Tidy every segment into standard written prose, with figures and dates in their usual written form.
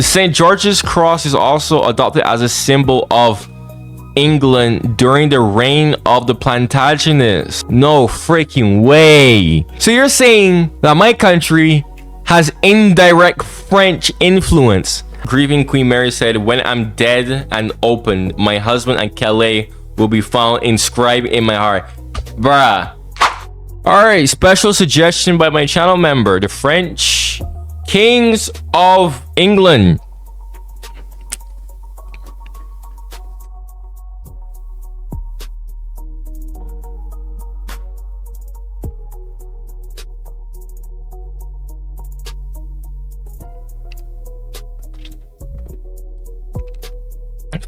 St. George's Cross is also adopted as a symbol of England during the reign of the Plantagenets. No freaking way. So you're saying that my country has indirect French influence? Grieving Queen Mary said, when I'm dead and opened, my husband and Calais will be found inscribed in my heart. Bruh. Alright, special suggestion by my channel member, the French Kings of England.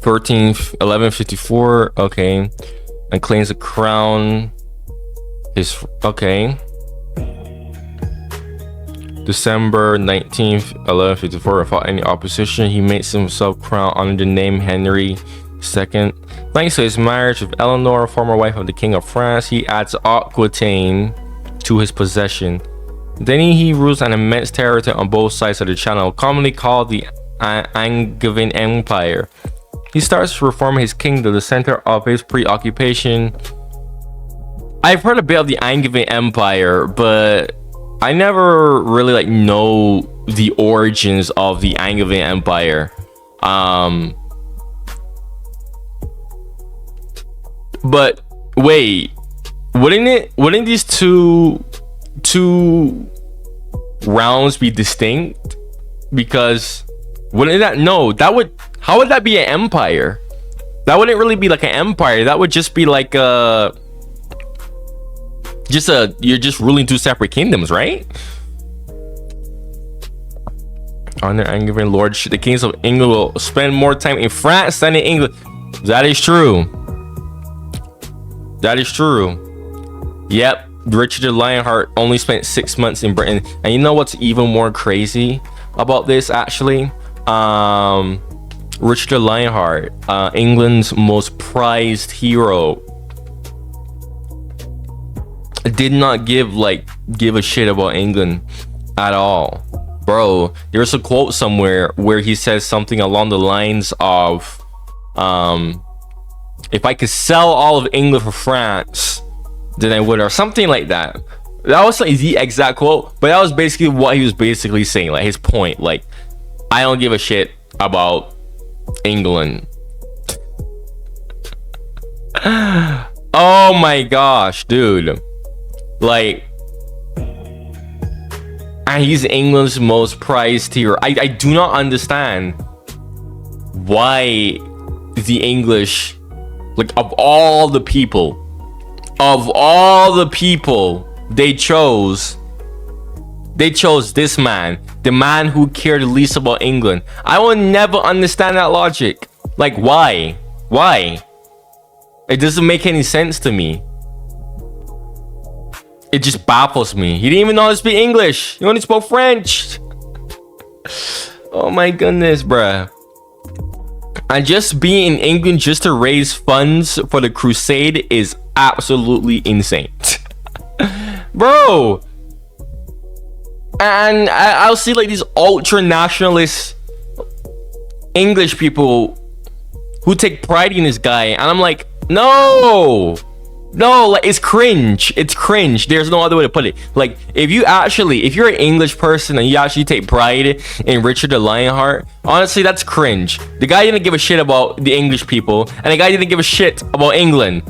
(13th 1154). Okay, and claims the crown. His okay. December 19th 1154. Without any opposition, he makes himself crown under the name Henry II. Thanks to his marriage with Eleanor, former wife of the King of France, he adds Aquitaine to his possession. Then he rules an immense territory on both sides of the Channel, commonly called the Angevin Empire. He starts to reform his kingdom, the center of his preoccupation. I've heard a bit of the Angevin Empire, but I never really like know the origins of the Angevin Empire. But wait, wouldn't these two rounds be distinct? Because wouldn't that how would that be an empire? That wouldn't really be like an empire. That would just be like you're just ruling two separate kingdoms, right? Under Angevin lordship, the kings of England will spend more time in France than in England. That is true. That is true. Yep, Richard the Lionheart only spent 6 months in Britain. And you know what's even more crazy about this, actually? Richard the Lionheart, England's most prized hero, did not give a shit about England at all. Bro, there's a quote somewhere where he says something along the lines of, if I could sell all of England for France, then I would, or something like that. That was like the exact quote, but that was basically what he was basically saying, like his point, like, I don't give a shit about England. Oh my gosh, dude. Like, and he's England's most prized hero. I do not understand why the English, like, of all the people they chose this man, the man who cared least about England. I will never understand that logic. Like, why? It doesn't make any sense to me. It just baffles me. He didn't even know how to speak English. He only spoke French. Oh my goodness, bruh. And just being in England just to raise funds for the crusade is absolutely insane. Bro. And I'll see like these ultra nationalist English people who take pride in this guy, and I'm like, no, like, it's cringe. There's no other way to put it. Like, if you're an English person and you actually take pride in Richard the Lionheart, honestly, that's cringe. The guy didn't give a shit about the English people, and the guy didn't give a shit about England.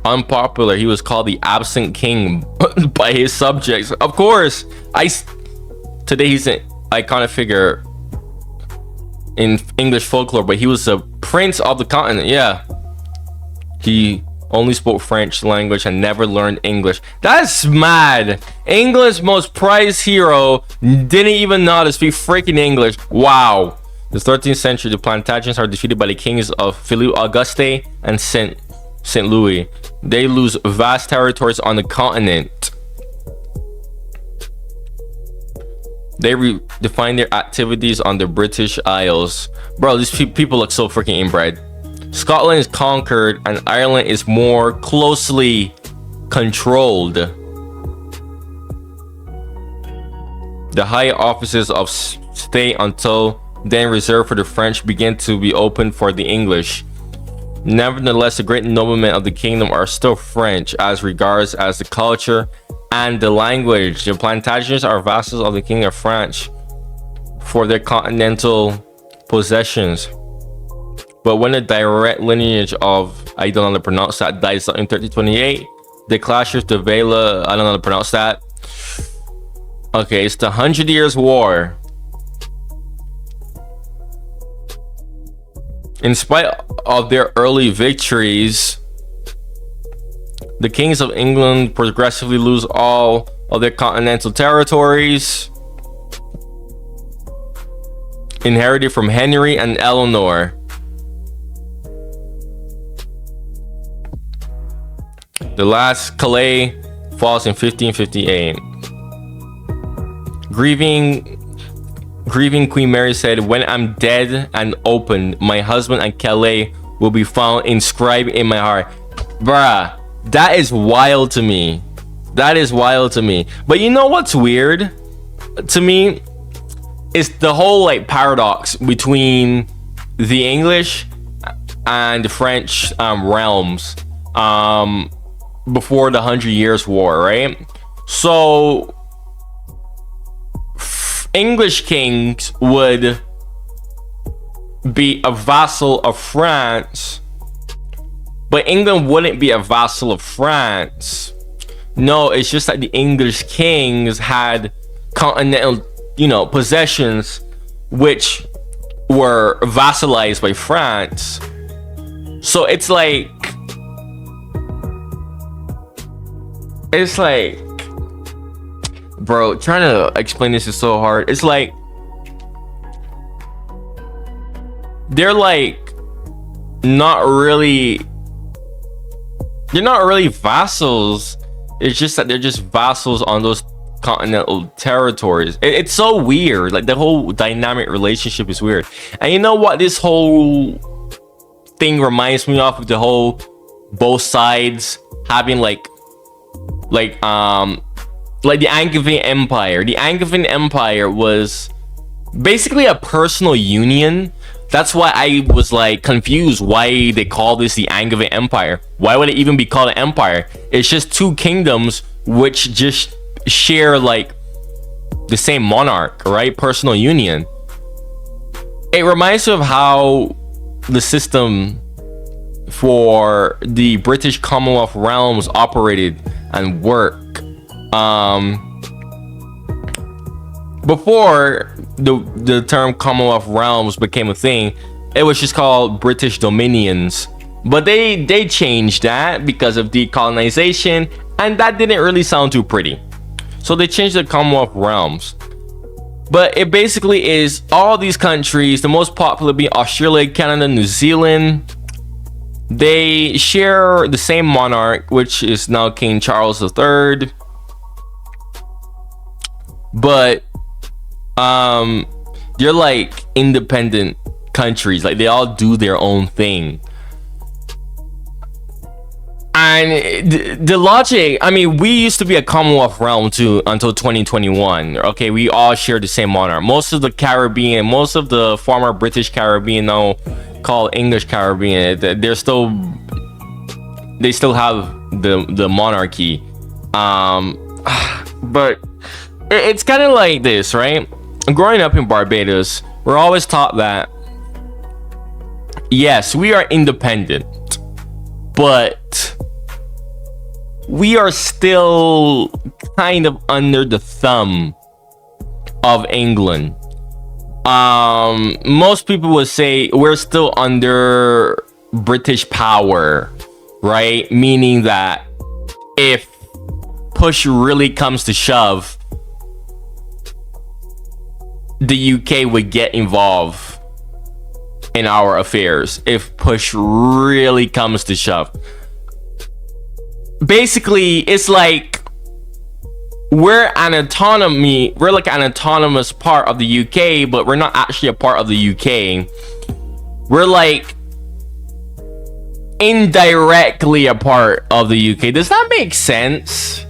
Unpopular, he was called the absent king by his subjects. Of course, today he's an iconic figure in English folklore, but he was a prince of the continent. Yeah, he only spoke French language and never learned English. That's mad. England's most prized hero didn't even know how to speak freaking English. Wow. The 13th century, the Plantagenets are defeated by the kings of Philippe Auguste and Saint Louis. They lose vast territories on the continent. They redefine their activities on the British Isles. Bro, these people look so freaking inbred. Scotland is conquered and Ireland is more closely controlled. The high offices of state until then reserved for the French began to be opened for the English. Nevertheless, the great noblemen of the kingdom are still French as regards as the culture and the language. The Plantagenets are vassals of the King of France for their continental possessions. But when the direct lineage of, I don't know how to pronounce that, dies in 1328, the clash with the Vela, I don't know how to pronounce that. Okay, it's the 100 Years' War. In spite of their early victories, the kings of England progressively lose all of their continental territories inherited from Henry and Eleanor. The last Calais falls in 1558. Grieving Queen Mary said, "When I'm dead and opened, my husband and Calais will be found inscribed in my heart." Bruh, that is wild to me. That is wild to me. But you know what's weird to me? It's the whole like paradox between the English and the French realms before the 100 Years' War, right? So English kings would be a vassal of France, but England wouldn't be a vassal of France. No, it's just that the English kings had continental, possessions which were vassalized by France. So it's like bro, trying to explain this is so hard. It's like they're not really vassals. It's just that they're just vassals on those continental territories. It's so weird. Like the whole dynamic relationship is weird. And you know what this whole thing reminds me of the whole both sides having like the Angevin Empire. The Angevin Empire was basically a personal union. That's why I was like confused why they call this the Angevin Empire. Why would it even be called an empire? It's just two kingdoms which just share like the same monarch, right? Personal union. It reminds me of how the system for the British Commonwealth realms operated and worked. Before the term Commonwealth realms became a thing, it was just called British Dominions. But they changed that because of decolonization, and that didn't really sound too pretty. So they changed the Commonwealth realms. But it basically is all these countries, the most popular being Australia, Canada, New Zealand. They share the same monarch, which is now King Charles III. But they're like independent countries. Like they all do their own thing. And the logic, I mean, we used to be a Commonwealth realm too until 2021. Okay, we all share the same monarch. Most of the Caribbean, most of the former British Caribbean, now called English Caribbean, they still have the monarchy. But it's kind of like this, right? Growing up in Barbados, we're always taught that yes, we are independent, but we are still kind of under the thumb of England. Most people would say we're still under British power, right? Meaning that if push really comes to shove, the UK would get involved in our affairs if push really comes to shove. Basically, it's like we're like an autonomous part of the UK, but we're not actually a part of the UK. We're like indirectly a part of the UK. Does that make sense?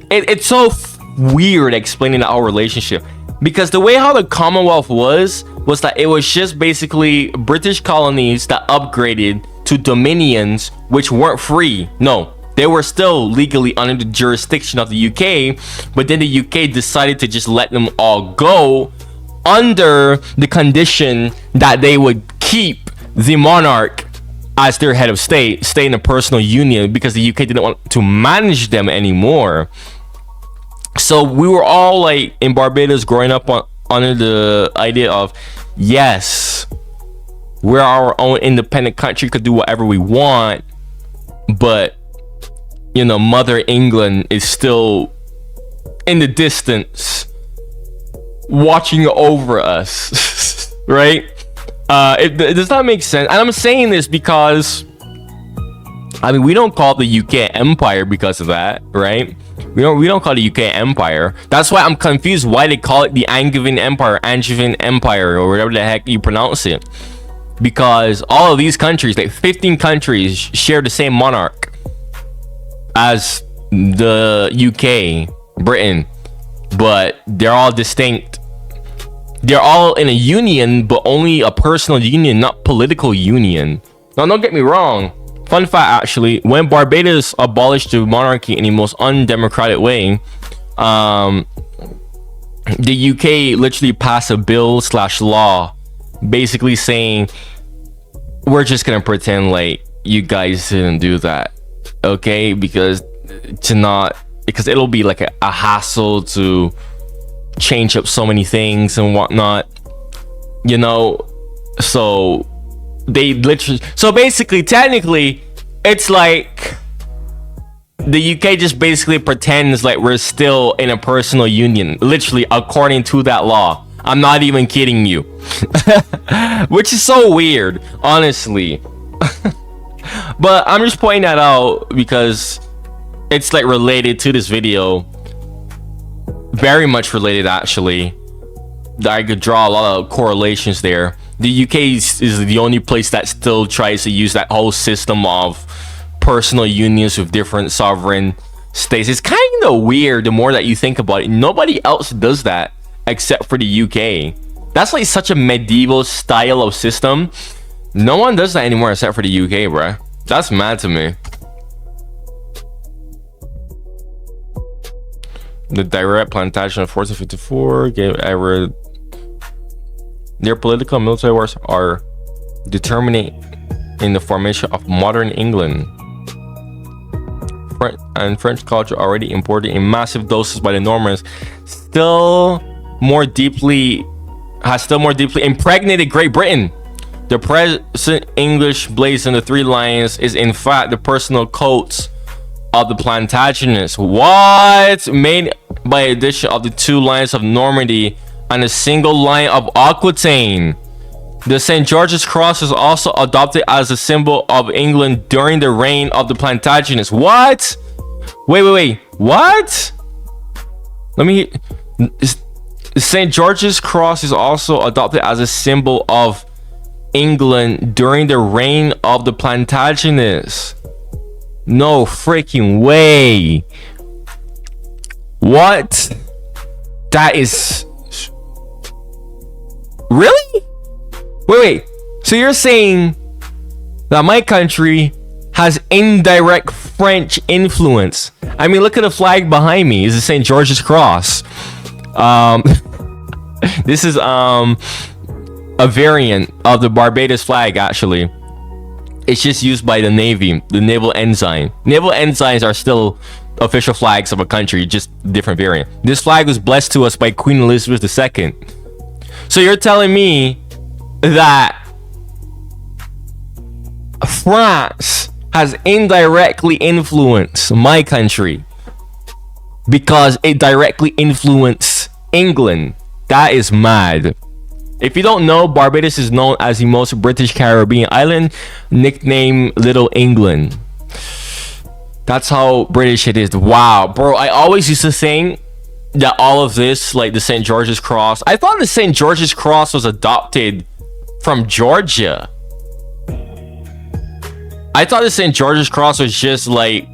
It's so weird explaining that whole relationship, because the way how the Commonwealth was that it was just basically British colonies that upgraded to dominions which weren't free. No, they were still legally under the jurisdiction of the UK, but then the UK decided to just let them all go under the condition that they would keep the monarch as their head of state, stay in a personal union, because the UK didn't want to manage them anymore. So we were all like in Barbados growing up under the idea of, yes, we're our own independent country, could do whatever we want, but you know, Mother England is still in the distance watching over us. Right? It does not make sense. And I'm saying this because, I mean, we don't call it the UK Empire because of that, right? We don't call it the UK Empire. That's why I'm confused why they call it the Angevin Empire, or whatever the heck you pronounce it. Because all of these countries, like 15 countries, share the same monarch as the UK, Britain, but they're all distinct. They're all in a union, but only a personal union, not political union. Now, don't get me wrong. Fun fact, actually, when Barbados abolished the monarchy in the most undemocratic way, the UK literally passed a bill/law basically saying, we're just gonna pretend like you guys didn't do that, okay? Because it'll be like a hassle to change up so many things and whatnot, you know. So they literally, so basically, technically, it's like the UK just basically pretends like we're still in a personal union, literally, according to that law. I'm not even kidding you. Which is so weird, honestly. But I'm just pointing that out because it's like related to this video. Very much related, actually. I could draw a lot of correlations there. The UK is the only place that still tries to use that whole system of personal unions with different sovereign states. It's kind of weird the more that you think about it. Nobody else does that except for the UK. That's like such a medieval style of system. No one does that anymore except for the UK, bruh. That's mad to me. The direct plantation of 1454 gave ever. Their political and military wars are determinate in the formation of modern England. French culture, already imported in massive doses by the Normans, has still more deeply impregnated Great Britain. The present English blazon, the three lions, is in fact the personal coats of the Plantagenets. What? Made by addition of the two lions of Normandy and a single lion of Aquitaine. The St. George's Cross was also adopted as a symbol of England during the reign of the Plantagenets. What? Wait. What? Let me... St. George's Cross is also adopted as a symbol of England during the reign of the Plantagenets. No freaking way. What? That is... Really? Wait. So you're saying that my country has indirect French influence? I mean, look at the flag behind me. It's the St. George's Cross. This is a variant of the Barbados flag, actually. It's just used by the Navy, the naval ensign. Naval ensigns are still official flags of a country, just different variant. This flag was blessed to us by Queen Elizabeth II. So you're telling me that France has indirectly influenced my country because it directly influenced England? That is mad. If you don't know, Barbados is known as the most British Caribbean island, nicknamed Little England. That's how British it is. Wow, bro. I always used to think that all of this, like the St. George's Cross, I thought the St. George's Cross was adopted from Georgia. I thought the St. George's Cross was just like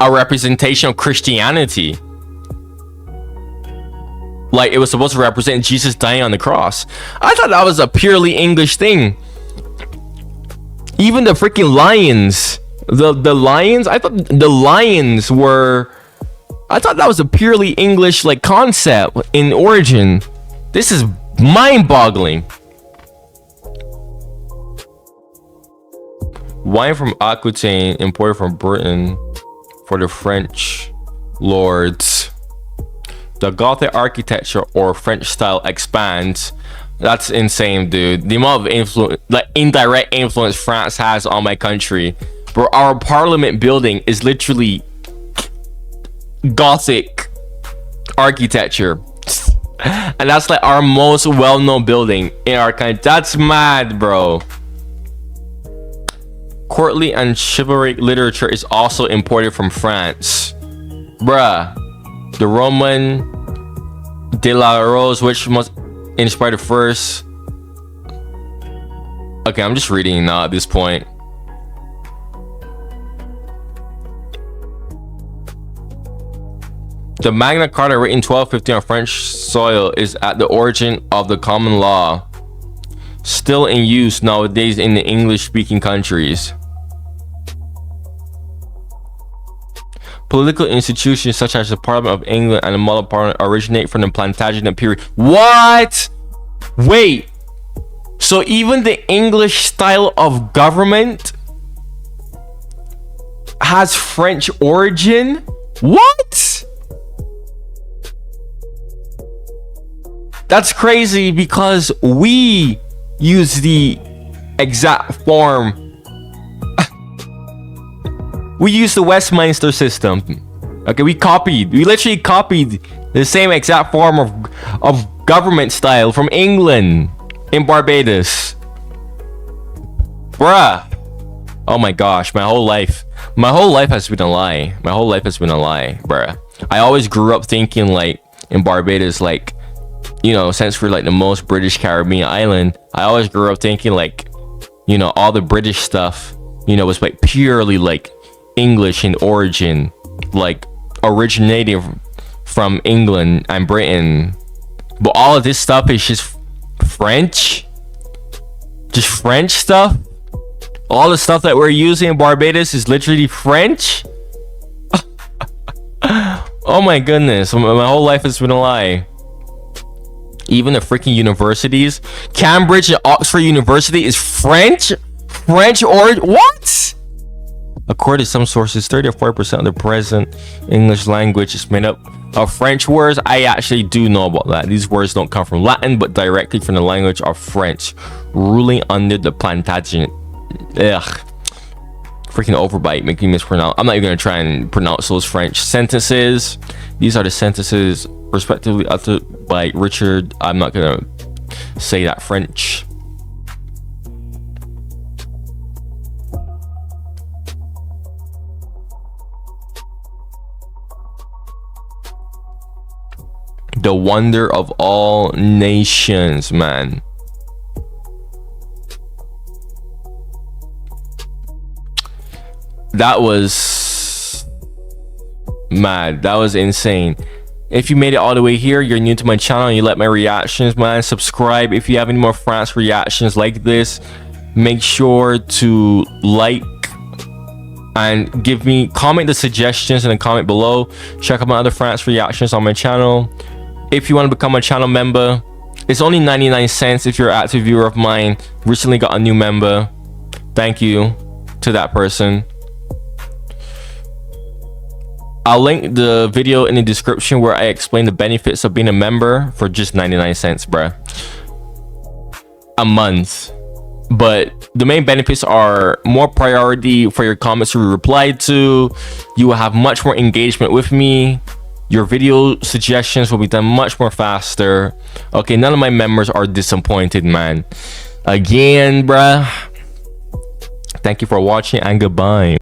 a representation of Christianity. Like it was supposed to represent Jesus dying on the cross. I thought that was a purely English thing. Even the freaking lions, the lions, I thought the lions were, I thought that was a purely English like concept in origin. This is mind-boggling. Wine from Aquitaine imported from Britain for the French lords. The Gothic architecture or French style expands. That's insane, dude. The amount of influence, like indirect influence France has on my country. Bro, our parliament building is literally Gothic architecture. And that's like our most well-known building in our country. That's mad, bro. Courtly and chivalric literature is also imported from France. Bruh. The Roman de la Rose, which must inspire the first. Okay, I'm just reading now at this point. The Magna Carta, written 1250 on French soil, is at the origin of the common law, still in use nowadays in the English-speaking countries. Political institutions such as the Parliament of England and the Model Parliament originate from the Plantagenet period. What? Wait. So even the English style of government has French origin? What? That's crazy because we use the exact form. We use the Westminster system. Okay, we literally copied the same exact form of government style from England in Barbados. Bruh. Oh my gosh, my whole life has been a lie. My whole life has been a lie, bruh. I always grew up thinking like in Barbados, like, you know, since we're like the most British Caribbean island, I always grew up thinking like, you know, all the British stuff, you know, was like purely like English in origin, like originating from England and Britain. But all of this stuff is just French, just French stuff. All the stuff that we're using in Barbados is literally French. Oh my goodness, my whole life has been a lie. Even the freaking universities, Cambridge and Oxford University is French origin. What? According to some sources, 30 or 40% of the present English language is made up of French words. I actually do know about that. These words don't come from Latin, but directly from the language of French, ruling under the Plantagenet. Ugh. Freaking overbite, making me mispronounce. I'm not even gonna try and pronounce those French sentences. These are the sentences respectively uttered by Richard. I'm not gonna say that French. The wonder of all nations, man. That was mad. That was insane. If you made it all the way here, you're new to my channel and you like my reactions, man, subscribe. If you have any more France reactions like this, make sure to like and comment the suggestions in the comment below. Check out my other France reactions on my channel. If you want to become a channel member, it's only 99 cents if you're an active viewer of mine. Recently got a new member. Thank you to that person. I'll link the video in the description where I explain the benefits of being a member for just 99 cents, bruh. A month. But the main benefits are more priority for your comments to be replied to. You will have much more engagement with me. Your video suggestions will be done much more faster. Okay, none of my members are disappointed, man. Again, bruh. Thank you for watching and goodbye.